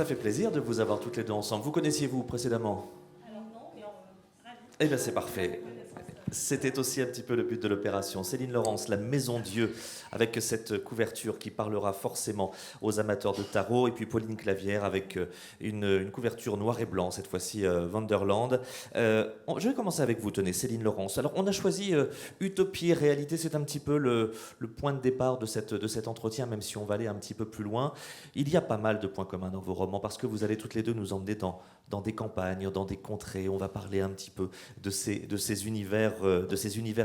Ça fait plaisir de vous avoir toutes les deux ensemble. Vous connaissiez-vous précédemment? Alors non, mais ravi. Eh bien, c'est parfait. C'était aussi un petit peu le but de l'opération. Céline Laurence, la Maison Dieu, avec cette couverture qui parlera forcément aux amateurs de tarot, et puis Pauline Clavière avec une couverture noir et blanc, cette fois-ci Wonderland. Je vais commencer avec vous, tenez, Céline Laurence. Alors, on a choisi utopie et réalité, c'est un petit peu le point de départ de cet entretien, même si on va aller un petit peu plus loin. Il y a pas mal de points communs dans vos romans, parce que vous allez toutes les deux nous emmener dans des campagnes, dans des contrées. On va parler un petit peu de ces univers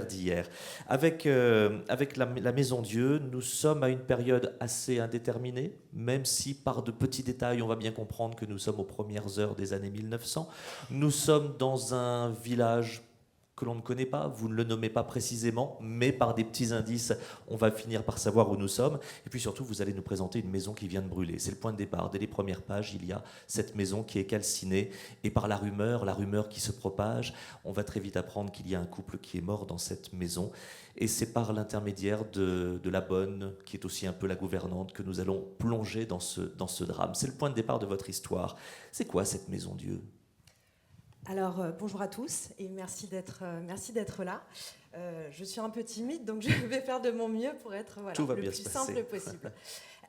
d'hier. Avec la Maison Dieu, nous sommes à une période assez indéterminée, même si par de petits détails, on va bien comprendre que nous sommes aux premières heures des années 1900. Nous sommes dans un village que l'on ne connaît pas, vous ne le nommez pas précisément, mais par des petits indices, on va finir par savoir où nous sommes. Et puis surtout, vous allez nous présenter une maison qui vient de brûler. C'est le point de départ. Dès les premières pages, il y a cette maison qui est calcinée. Et par la rumeur qui se propage, on va très vite apprendre qu'il y a un couple qui est mort dans cette maison. Et c'est par l'intermédiaire de la bonne, qui est aussi un peu la gouvernante, que nous allons plonger dans ce drame. C'est le point de départ de votre histoire. C'est quoi cette Maison Dieu ? Alors, bonjour à tous et merci d'être là. Je suis un peu timide, donc je vais faire de mon mieux pour être le plus simple possible.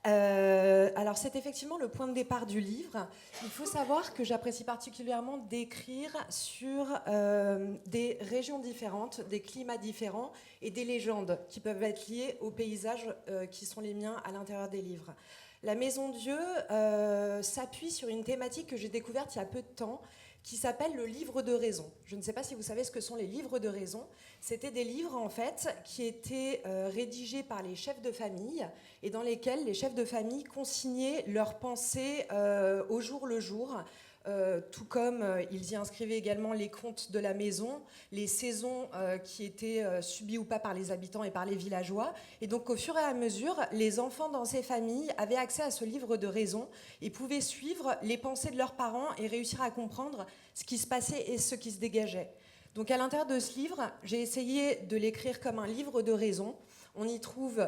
Alors, c'est effectivement le point de départ du livre. Il faut savoir que j'apprécie particulièrement d'écrire sur des régions différentes, des climats différents et des légendes qui peuvent être liées aux paysages qui sont les miens à l'intérieur des livres. La Maison Dieu s'appuie sur une thématique que j'ai découverte il y a peu de temps, qui s'appelle le livre de raison. Je ne sais pas si vous savez ce que sont les livres de raison. C'était des livres, en fait, qui étaient rédigés par les chefs de famille et dans lesquels les chefs de famille consignaient leurs pensées au jour le jour, tout comme ils y inscrivaient également les comptes de la maison, les saisons qui étaient subies ou pas par les habitants et par les villageois. Et donc, au fur et à mesure, les enfants dans ces familles avaient accès à ce livre de raison et pouvaient suivre les pensées de leurs parents et réussir à comprendre ce qui se passait et ce qui se dégageait. Donc, à l'intérieur de ce livre, j'ai essayé de l'écrire comme un livre de raison. On y trouve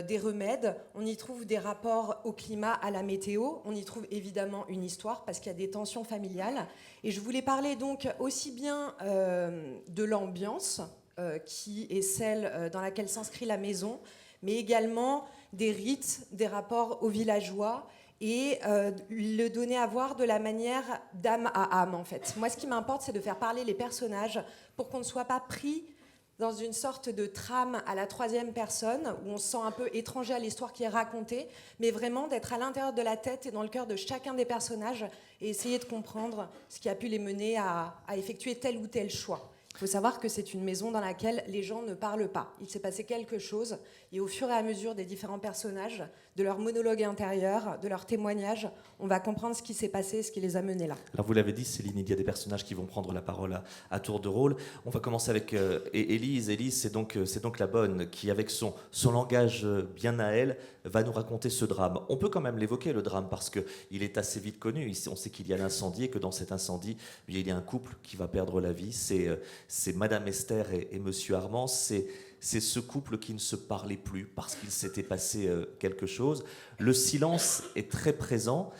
des remèdes, on y trouve des rapports au climat, à la météo, on y trouve évidemment une histoire parce qu'il y a des tensions familiales. Et je voulais parler donc aussi bien de l'ambiance qui est celle dans laquelle s'inscrit la maison, mais également des rites, des rapports aux villageois et le donner à voir de la manière d'âme à âme en fait. Moi, ce qui m'importe, c'est de faire parler les personnages pour qu'on ne soit pas pris dans une sorte de trame à la troisième personne, où on se sent un peu étranger à l'histoire qui est racontée, mais vraiment d'être à l'intérieur de la tête et dans le cœur de chacun des personnages et essayer de comprendre ce qui a pu les mener à effectuer tel ou tel choix. Il faut savoir que c'est une maison dans laquelle les gens ne parlent pas. Il s'est passé quelque chose, et au fur et à mesure des différents personnages, de leur monologue intérieur, de leurs témoignages, on va comprendre ce qui s'est passé, ce qui les a menés là. Alors vous l'avez dit, Céline, il y a des personnages qui vont prendre la parole à tour de rôle. On va commencer avec Élise. Élise, c'est donc la bonne qui, avec son langage bien à elle, va nous raconter ce drame. On peut quand même l'évoquer, le drame, parce qu'il est assez vite connu. On sait qu'il y a l'incendie et que dans cet incendie, il y a un couple qui va perdre la vie. C'est Madame Esther et Monsieur Armand. C'est ce couple qui ne se parlait plus parce qu'il s'était passé quelque chose. Le silence est très présent.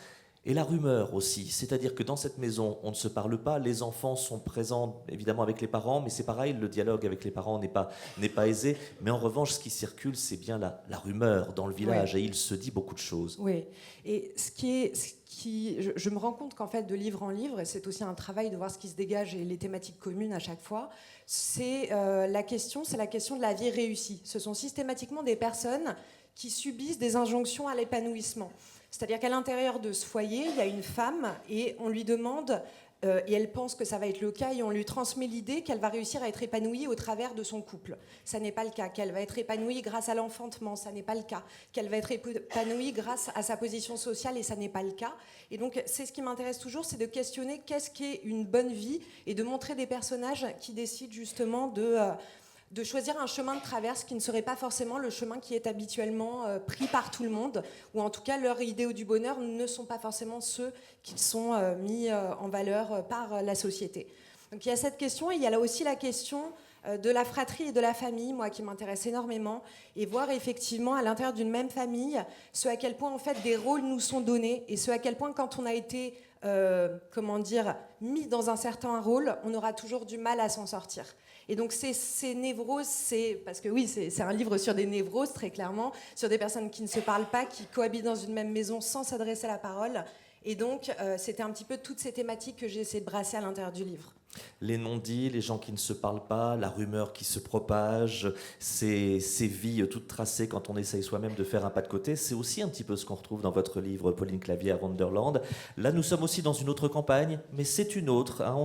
Et la rumeur aussi, c'est-à-dire que dans cette maison, on ne se parle pas, les enfants sont présents évidemment avec les parents, mais c'est pareil, le dialogue avec les parents n'est pas aisé, mais en revanche, ce qui circule, c'est bien la rumeur dans le village, et il se dit beaucoup de choses. Oui, et je me rends compte qu'en fait, de livre en livre, et c'est aussi un travail de voir ce qui se dégage et les thématiques communes à chaque fois, c'est la question de la vie réussie. Ce sont systématiquement des personnes qui subissent des injonctions à l'épanouissement. C'est-à-dire qu'à l'intérieur de ce foyer, il y a une femme et on lui demande, et elle pense que ça va être le cas, et on lui transmet l'idée qu'elle va réussir à être épanouie au travers de son couple. Ça n'est pas le cas. Qu'elle va être épanouie grâce à l'enfantement, ça n'est pas le cas. Qu'elle va être épanouie grâce à sa position sociale, et ça n'est pas le cas. Et donc, c'est ce qui m'intéresse toujours, c'est de questionner qu'est-ce qu'est une bonne vie et de montrer des personnages qui décident justement de choisir un chemin de traverse qui ne serait pas forcément le chemin qui est habituellement pris par tout le monde, ou en tout cas leurs idéaux du bonheur ne sont pas forcément ceux qui sont mis en valeur par la société. Donc il y a cette question, et il y a là aussi la question de la fratrie et de la famille, moi qui m'intéresse énormément, et voir effectivement à l'intérieur d'une même famille ce à quel point en fait des rôles nous sont donnés et ce à quel point quand on a été mis dans un certain rôle, on aura toujours du mal à s'en sortir. Et donc ces névroses, parce que oui, c'est un livre sur des névroses, très clairement, sur des personnes qui ne se parlent pas, qui cohabitent dans une même maison sans s'adresser à la parole. Et donc, c'était un petit peu toutes ces thématiques que j'ai essayé de brasser à l'intérieur du livre. Les non-dits, les gens qui ne se parlent pas, la rumeur qui se propage, ces vies toutes tracées quand on essaye soi-même de faire un pas de côté, c'est aussi un petit peu ce qu'on retrouve dans votre livre Pauline Clavière, Wonderland. Là, nous sommes aussi dans une autre campagne, mais c'est une autre. Hein.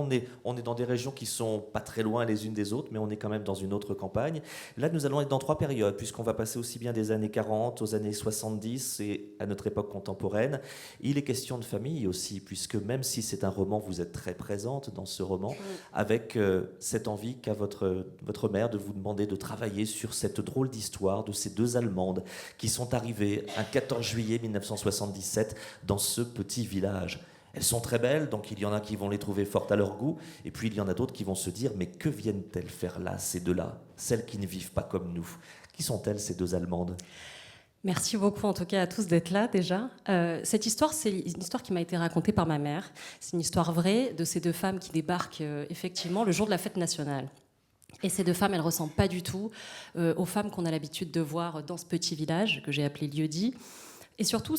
On est dans des régions qui sont pas très loin les unes des autres, mais on est quand même dans une autre campagne. Là, nous allons être dans 3 périodes, puisqu'on va passer aussi bien des années 40 aux années 70 et à notre époque contemporaine. Il est question de famille aussi, puisque même si c'est un roman, vous êtes très présente dans ce roman, avec cette envie qu'a votre mère de vous demander de travailler sur cette drôle d'histoire de ces 2 Allemandes qui sont arrivées un 14 juillet 1977 dans ce petit village. Elles sont très belles, donc il y en a qui vont les trouver fortes à leur goût, et puis il y en a d'autres qui vont se dire « Mais que viennent-elles faire là, ces 2-là, celles qui ne vivent pas comme nous ?» Qui sont-elles, ces 2 Allemandes ? Merci beaucoup en tout cas à tous d'être là déjà. Cette histoire, c'est une histoire qui m'a été racontée par ma mère. C'est une histoire vraie de ces 2 femmes qui débarquent effectivement le jour de la fête nationale. Et ces 2 femmes, elles ne ressemblent pas du tout aux femmes qu'on a l'habitude de voir dans ce petit village que j'ai appelé lieu-dit. Et surtout,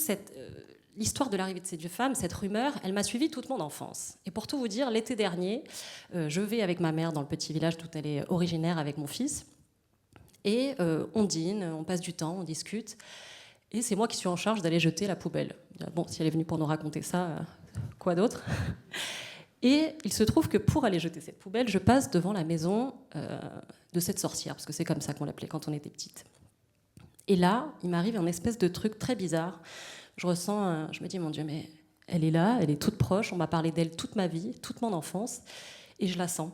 l'histoire de l'arrivée de ces 2 femmes, cette rumeur, elle m'a suivie toute mon enfance. Et pour tout vous dire, l'été dernier, je vais avec ma mère dans le petit village d'où elle est originaire avec mon fils. Et on dîne, on passe du temps, on discute. Et c'est moi qui suis en charge d'aller jeter la poubelle. Bon, si elle est venue pour nous raconter ça, quoi d'autre ? Et il se trouve que pour aller jeter cette poubelle, je passe devant la maison de cette sorcière, parce que c'est comme ça qu'on l'appelait quand on était petite. Et là, il m'arrive un espèce de truc très bizarre. Je me dis, mon Dieu, mais elle est là, elle est toute proche, on m'a parlé d'elle toute ma vie, toute mon enfance, et je la sens.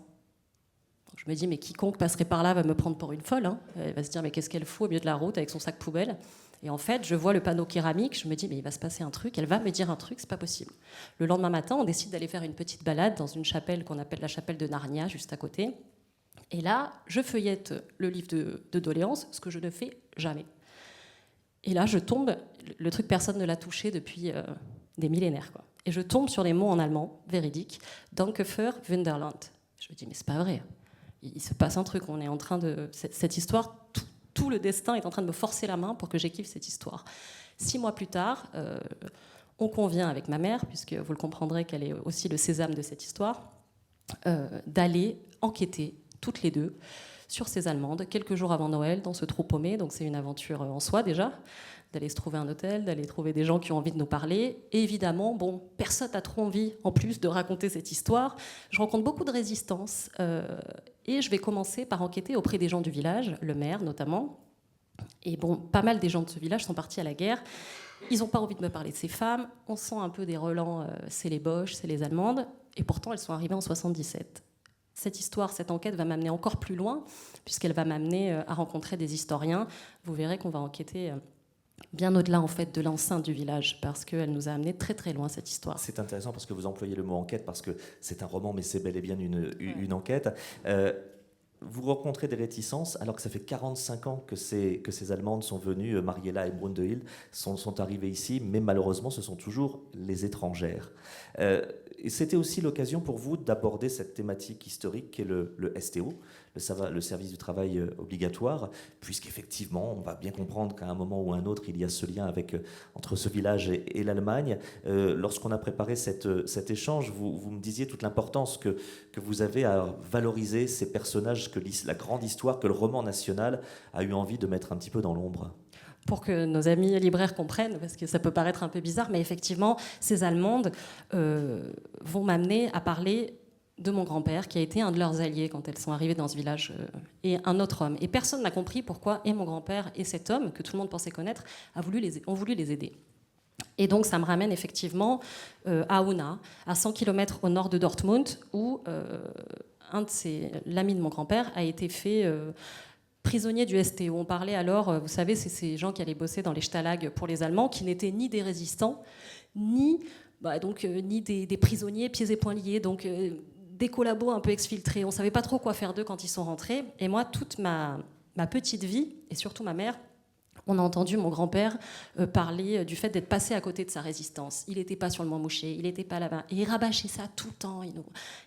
Je me dis, mais quiconque passerait par là va me prendre pour une folle. Hein. Elle va se dire, mais qu'est-ce qu'elle fout au milieu de la route avec son sac poubelle ? Et en fait, je vois le panneau céramique, je me dis, mais il va se passer un truc, elle va me dire un truc, c'est pas possible. Le lendemain matin, on décide d'aller faire une petite balade dans une chapelle qu'on appelle la chapelle de Narnia, juste à côté. Et là, je feuillette le livre de doléances, ce que je ne fais jamais. Et là, je tombe, le truc, personne ne l'a touché depuis des millénaires, quoi. Et je tombe sur les mots en allemand, véridiques, Danke für Wunderland. Je me dis, mais c'est pas vrai. Il se passe un truc, on est en train de... Cette histoire, tout le destin est en train de me forcer la main pour que j'écrive cette histoire. 6 mois plus tard, on convient avec ma mère, puisque vous le comprendrez qu'elle est aussi le sésame de cette histoire, d'aller enquêter, toutes les 2, sur ces Allemandes, quelques jours avant Noël, dans ce trou paumé. Donc c'est une aventure en soi déjà, d'aller se trouver un hôtel, d'aller trouver des gens qui ont envie de nous parler. Et évidemment, bon, personne n'a trop envie, en plus, de raconter cette histoire. Je rencontre beaucoup de résistance et je vais commencer par enquêter auprès des gens du village, le maire notamment. Et bon, pas mal des gens de ce village sont partis à la guerre. Ils n'ont pas envie de me parler de ces femmes. On sent un peu des relents, c'est les Boches, c'est les Allemandes. Et pourtant, elles sont arrivées en 77. Cette histoire, cette enquête va m'amener encore plus loin, puisqu'elle va m'amener à rencontrer des historiens. Vous verrez qu'on va enquêter bien au-delà en fait de l'enceinte du village, parce qu'elle nous a amené très très loin cette histoire. C'est intéressant parce que vous employez le mot enquête, parce que c'est un roman, mais c'est bel et bien une enquête. Vous rencontrez des réticences, alors que ça fait 45 ans que ces Allemandes sont venues, Mariella et Brundehild sont arrivées ici, mais malheureusement, ce sont toujours les étrangères. Et c'était aussi l'occasion pour vous d'aborder cette thématique historique qu'est le STO, le service du travail obligatoire, puisqu'effectivement, on va bien comprendre qu'à un moment ou à un autre, il y a ce lien entre ce village et l'Allemagne. Lorsqu'on a préparé cet échange, vous me disiez toute l'importance que vous avez à valoriser ces personnages, que la grande histoire, que le roman national a eu envie de mettre un petit peu dans l'ombre. Pour que nos amis libraires comprennent, parce que ça peut paraître un peu bizarre, mais effectivement, ces Allemandes vont m'amener à parler de mon grand-père, qui a été un de leurs alliés quand elles sont arrivées dans ce village, et un autre homme. Et personne n'a compris pourquoi et mon grand-père et cet homme, que tout le monde pensait connaître, ont voulu les aider. Et donc ça me ramène effectivement à Unna, à 100 km au nord de Dortmund, où l'ami de mon grand-père a été fait... prisonniers du STO. On parlait alors, vous savez, c'est ces gens qui allaient bosser dans les Stalags pour les Allemands, qui n'étaient ni des résistants, ni des prisonniers pieds et poings liés, donc des collabos un peu exfiltrés. On ne savait pas trop quoi faire d'eux quand ils sont rentrés. Et moi, toute ma petite vie, et surtout ma mère, on a entendu mon grand-père parler du fait d'être passé à côté de sa résistance. Il n'était pas sur le Mont Mouché, il n'était pas là-bas. Et il rabâchait ça tout le temps.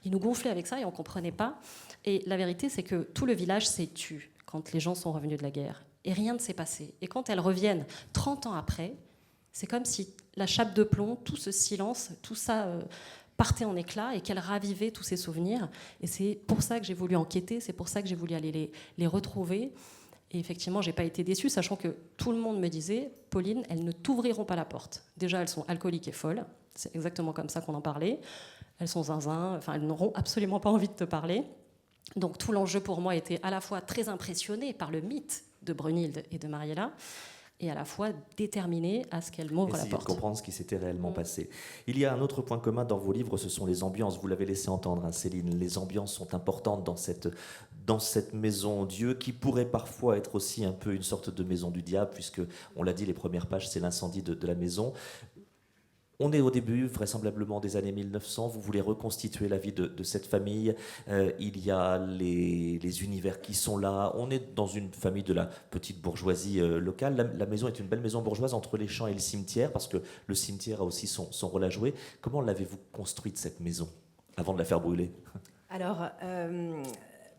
Il nous gonflait avec ça et on ne comprenait pas. Et la vérité, c'est que tout le village s'est tu quand les gens sont revenus de la guerre. Et rien ne s'est passé. Et quand elles reviennent 30 ans après, c'est comme si la chape de plomb, tout ce silence, tout ça partait en éclats et qu'elle ravivait tous ces souvenirs. Et c'est pour ça que j'ai voulu enquêter, c'est pour ça que j'ai voulu aller les retrouver. Et effectivement, je n'ai pas été déçue, sachant que tout le monde me disait « Pauline, elles ne t'ouvriront pas la porte. Déjà, elles sont alcooliques et folles. » C'est exactement comme ça qu'on en parlait. Elles sont zinzin, enfin, elles n'auront absolument pas envie de te parler. Donc tout l'enjeu pour moi était à la fois très impressionné par le mythe de Brunhilde et de Mariella, et à la fois déterminée à ce qu'elle m'ouvre la porte. Essayer de comprendre ce qui s'était réellement passé. Il y a un autre point commun dans vos livres, ce sont les ambiances. Vous l'avez laissé entendre, hein, Céline. Les ambiances sont importantes dans cette maison Dieu, qui pourrait parfois être aussi un peu une sorte de maison du diable, puisque, on l'a dit, les premières pages, c'est l'incendie de la maison. On est au début, vraisemblablement, des années 1900. Vous voulez reconstituer la vie de cette famille. Il y a les univers qui sont là. On est dans une famille de la petite bourgeoisie locale. La maison est une belle maison bourgeoise entre les champs et le cimetière, parce que le cimetière a aussi son rôle à jouer. Comment l'avez-vous construite, cette maison, avant de la faire brûler ? Alors,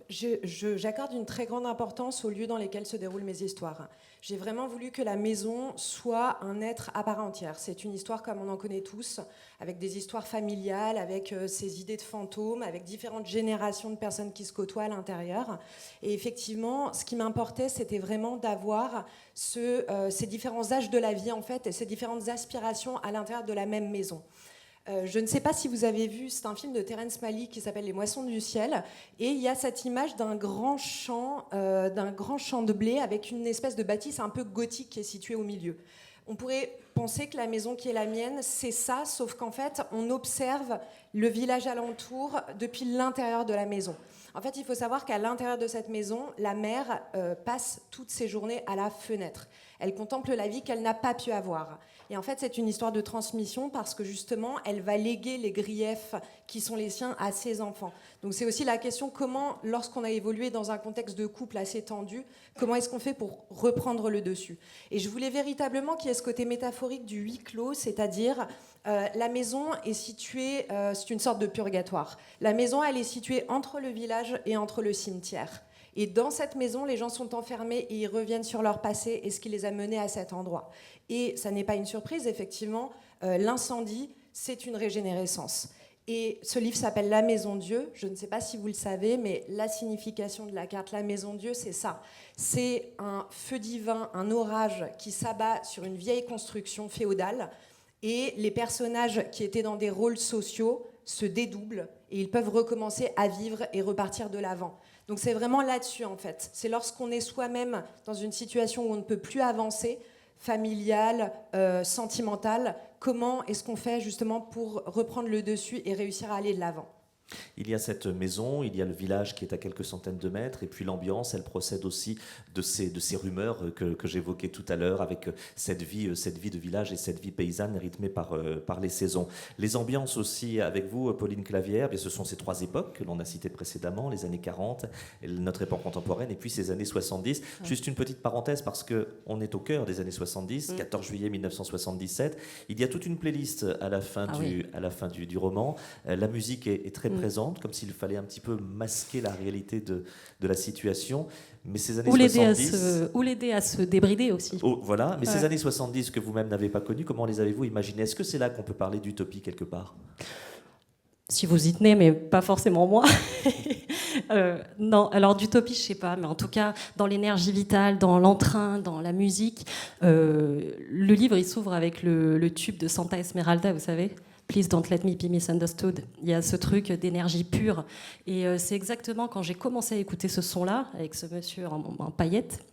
j'accorde une très grande importance aux lieux dans lesquels se déroulent mes histoires. J'ai vraiment voulu que la maison soit un être à part entière. C'est une histoire comme on en connaît tous, avec des histoires familiales, avec ces idées de fantômes, avec différentes générations de personnes qui se côtoient à l'intérieur. Et effectivement, ce qui m'importait, c'était vraiment d'avoir ces différents âges de la vie, en fait, et ces différentes aspirations à l'intérieur de la même maison. Je ne sais pas si vous avez vu, c'est un film de Terrence Malick qui s'appelle Les Moissons du ciel, et il y a cette image d'un grand champ de blé avec une espèce de bâtisse un peu gothique qui est située au milieu. On pourrait penser que la maison qui est la mienne, c'est ça, sauf qu'en fait, on observe le village alentour depuis l'intérieur de la maison. En fait, il faut savoir qu'à l'intérieur de cette maison, la mère passe toutes ses journées à la fenêtre. Elle contemple la vie qu'elle n'a pas pu avoir. Et en fait, c'est une histoire de transmission parce que justement, elle va léguer les griefs qui sont les siens à ses enfants. Donc c'est aussi la question comment, lorsqu'on a évolué dans un contexte de couple assez tendu, comment est-ce qu'on fait pour reprendre le dessus ? Et je voulais véritablement qu'il y ait ce côté métaphorique du huis clos, c'est-à-dire la maison est située, c'est une sorte de purgatoire. La maison, elle est située entre le village et entre le cimetière. Et dans cette maison, les gens sont enfermés et ils reviennent sur leur passé et ce qui les a menés à cet endroit. Et ça n'est pas une surprise, effectivement, l'incendie, c'est une régénérescence. Et ce livre s'appelle La Maison Dieu. Je ne sais pas si vous le savez, mais la signification de la carte La Maison Dieu, c'est ça. C'est un feu divin, un orage qui s'abat sur une vieille construction féodale. Et les personnages qui étaient dans des rôles sociaux se dédoublent et ils peuvent recommencer à vivre et repartir de l'avant. Donc c'est vraiment là-dessus, en fait. C'est lorsqu'on est soi-même dans une situation où on ne peut plus avancer, familiale, sentimentale, comment est-ce qu'on fait justement pour reprendre le dessus et réussir à aller de l'avant ? Il y a cette maison, il y a le village qui est à quelques centaines de mètres, et puis l'ambiance, elle procède aussi de ces rumeurs que j'évoquais tout à l'heure, avec cette vie de village et cette vie paysanne rythmée par les saisons. Les ambiances aussi avec vous, Pauline Clavière, ce sont ces trois époques que l'on a citées précédemment, les années 40, notre époque contemporaine, et puis ces années 70. Juste une petite parenthèse, parce qu'on est au cœur des années 70, 14 juillet 1977. Il y a toute une playlist à la fin du roman. La musique est très présente, comme s'il fallait un petit peu masquer la réalité de la situation. Mais ces années 70... Ou l'aider à se débrider aussi. Oh, voilà, mais ces années 70 que vous-même n'avez pas connues, comment les avez-vous imaginées ? Est-ce que c'est là qu'on peut parler d'utopie quelque part ? Si vous y tenez, mais pas forcément moi. Non, alors d'utopie, je sais pas, mais en tout cas, dans l'énergie vitale, dans l'entrain, dans la musique, le livre, il s'ouvre avec le tube de Santa Esmeralda, vous savez ? Please don't let me be misunderstood. Il y a ce truc d'énergie pure. Et c'est exactement quand j'ai commencé à écouter ce son-là, avec ce monsieur en paillettes,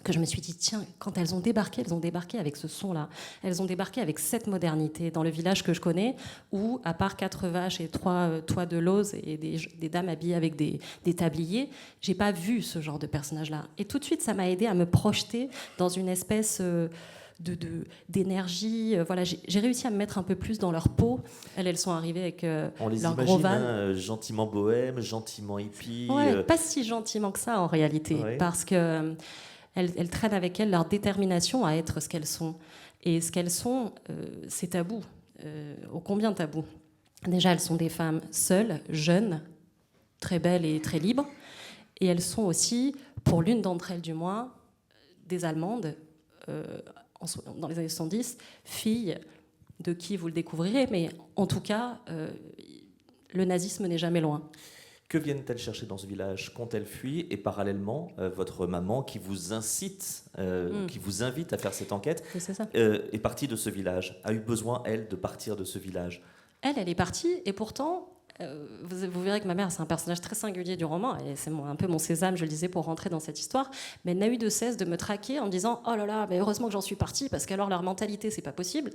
que je me suis dit, tiens, quand elles ont débarqué avec ce son-là. Elles ont débarqué avec cette modernité dans le village que je connais, où, à part 4 vaches et 3 toits de lauze et des dames habillées avec des tabliers, j'ai pas vu ce genre de personnage-là. Et tout de suite, ça m'a aidé à me projeter dans une espèce d'énergie. Voilà, j'ai réussi à me mettre un peu plus dans leur peau. Elles sont arrivées avec on les leur imagine, gros van. Gentiment bohème, gentiment hippie. Ouais, pas si gentiment que ça en réalité, parce que elles traînent avec elles leur détermination à être ce qu'elles sont. Et ce qu'elles sont, c'est tabou, ô combien tabou. Déjà, elles sont des femmes seules, jeunes, très belles et très libres. Et elles sont aussi, pour l'une d'entre elles du moins, des Allemandes, dans les années 70, filles de qui vous le découvrirez, mais en tout cas, le nazisme n'est jamais loin. Que viennent-elles chercher dans ce village? Qu'ont-elles fui? Et parallèlement, votre maman, qui vous incite, qui vous invite à faire cette enquête, est partie de ce village, a eu besoin, elle, de partir de ce village. Elle est partie, et pourtant, vous verrez que ma mère, c'est un personnage très singulier du roman, et c'est un peu mon sésame, je le disais, pour rentrer dans cette histoire, mais elle n'a eu de cesse de me traquer en me disant « Oh là là, mais heureusement que j'en suis partie, parce qu'alors leur mentalité, c'est pas possible ».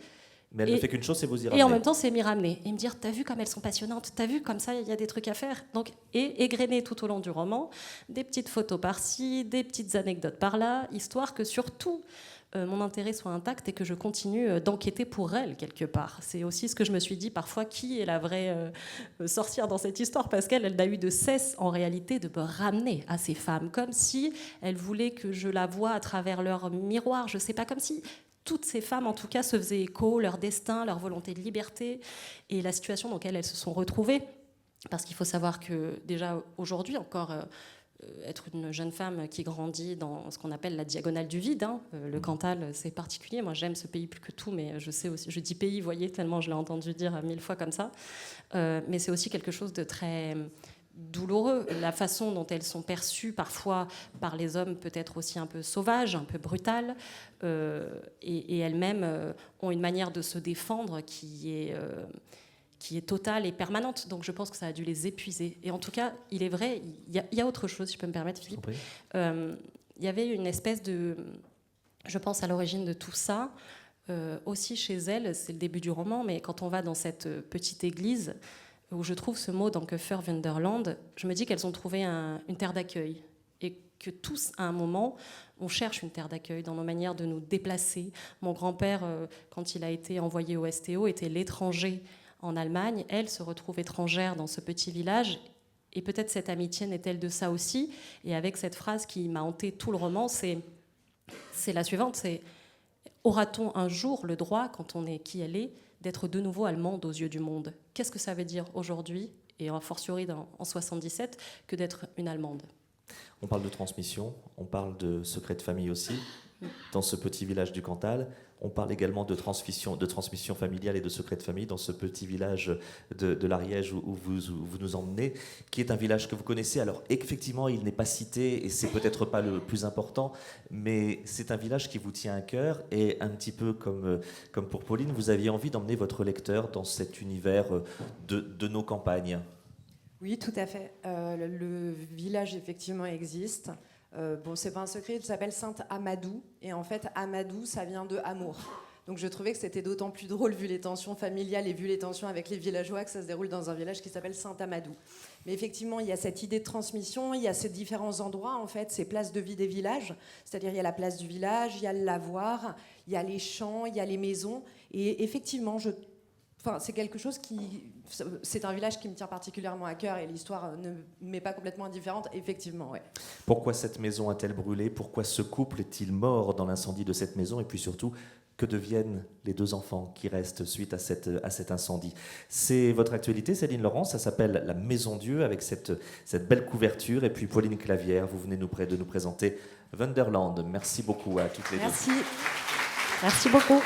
Mais elle ne fait qu'une chose, c'est vous y ramener. Et en même temps, c'est m'y ramener. Et me dire, t'as vu comme elles sont passionnantes, t'as vu comme ça, il y a des trucs à faire. Donc, et égrener tout au long du roman, des petites photos par-ci, des petites anecdotes par-là, histoire que surtout, mon intérêt soit intact et que je continue d'enquêter pour elle, quelque part. C'est aussi ce que je me suis dit parfois, qui est la vraie sorcière dans cette histoire? Parce qu'elle n'a eu de cesse, en réalité, de me ramener à ces femmes, comme si elle voulait que je la voie à travers leur miroir, je sais pas, comme si... Toutes ces femmes, en tout cas, se faisaient écho, leur destin, leur volonté de liberté et la situation dans laquelle elles se sont retrouvées. Parce qu'il faut savoir que, déjà, aujourd'hui, encore, être une jeune femme qui grandit dans ce qu'on appelle la diagonale du vide, le Cantal, c'est particulier. Moi, j'aime ce pays plus que tout, mais je sais aussi, je dis pays, vous voyez, tellement je l'ai entendu dire 1000 fois comme ça. Mais c'est aussi quelque chose de très... douloureux, la façon dont elles sont perçues parfois par les hommes peut être aussi un peu sauvage, un peu brutale, et elles-mêmes ont une manière de se défendre qui est totale et permanente. Donc je pense que ça a dû les épuiser. Et en tout cas, il est vrai, il y a autre chose, si je peux me permettre, Philippe. Il y avait une espèce de... Je pense à l'origine de tout ça, aussi chez elles, c'est le début du roman, mais quand on va dans cette petite église... où je trouve ce mot dans Köfer Wunderland, je me dis qu'elles ont trouvé une terre d'accueil et que tous, à un moment, on cherche une terre d'accueil dans nos manières de nous déplacer. Mon grand-père, quand il a été envoyé au STO, était l'étranger en Allemagne. Elle se retrouve étrangère dans ce petit village et peut-être cette amitié n'est-elle de ça aussi. Et avec cette phrase qui m'a hanté tout le roman, c'est la suivante, c'est « Aura-t-on un jour le droit, quand on est qui elle est, d'être de nouveau allemande aux yeux du monde ?» Qu'est-ce que ça veut dire aujourd'hui, et a fortiori en 77, que d'être une Allemande? On parle de transmission, on parle de secret de famille aussi, dans ce petit village du Cantal. On parle également de transmission familiale et de secret de famille dans ce petit village de l'Ariège où vous nous emmenez, qui est un village que vous connaissez. Alors effectivement, il n'est pas cité et c'est peut-être pas le plus important, mais c'est un village qui vous tient à cœur et un petit peu comme pour Pauline, vous aviez envie d'emmener votre lecteur dans cet univers de nos campagnes. Oui, tout à fait. Le village effectivement existe. Bon, c'est pas un secret, il s'appelle Saint-Amadou. Et en fait, Amadou, ça vient de amour. Donc je trouvais que c'était d'autant plus drôle, vu les tensions familiales et vu les tensions avec les villageois, que ça se déroule dans un village qui s'appelle Saint-Amadou. Mais effectivement, il y a cette idée de transmission, il y a ces différents endroits, en fait, ces places de vie des villages. C'est-à-dire, il y a la place du village, il y a le lavoir, il y a les champs, il y a les maisons. Et effectivement, c'est quelque chose c'est un village qui me tient particulièrement à cœur et l'histoire ne m'est pas complètement indifférente, effectivement, ouais. Pourquoi cette maison a-t-elle brûlé? Pourquoi ce couple est-il mort dans l'incendie de cette maison? Et puis surtout, que deviennent les deux enfants qui restent suite à cet incendie? C'est votre actualité, Céline Laurence, ça s'appelle La Maison Dieu, avec cette belle couverture. Et puis Pauline Clavière, vous venez de nous présenter Wunderland. Merci beaucoup à toutes les deux. Merci beaucoup.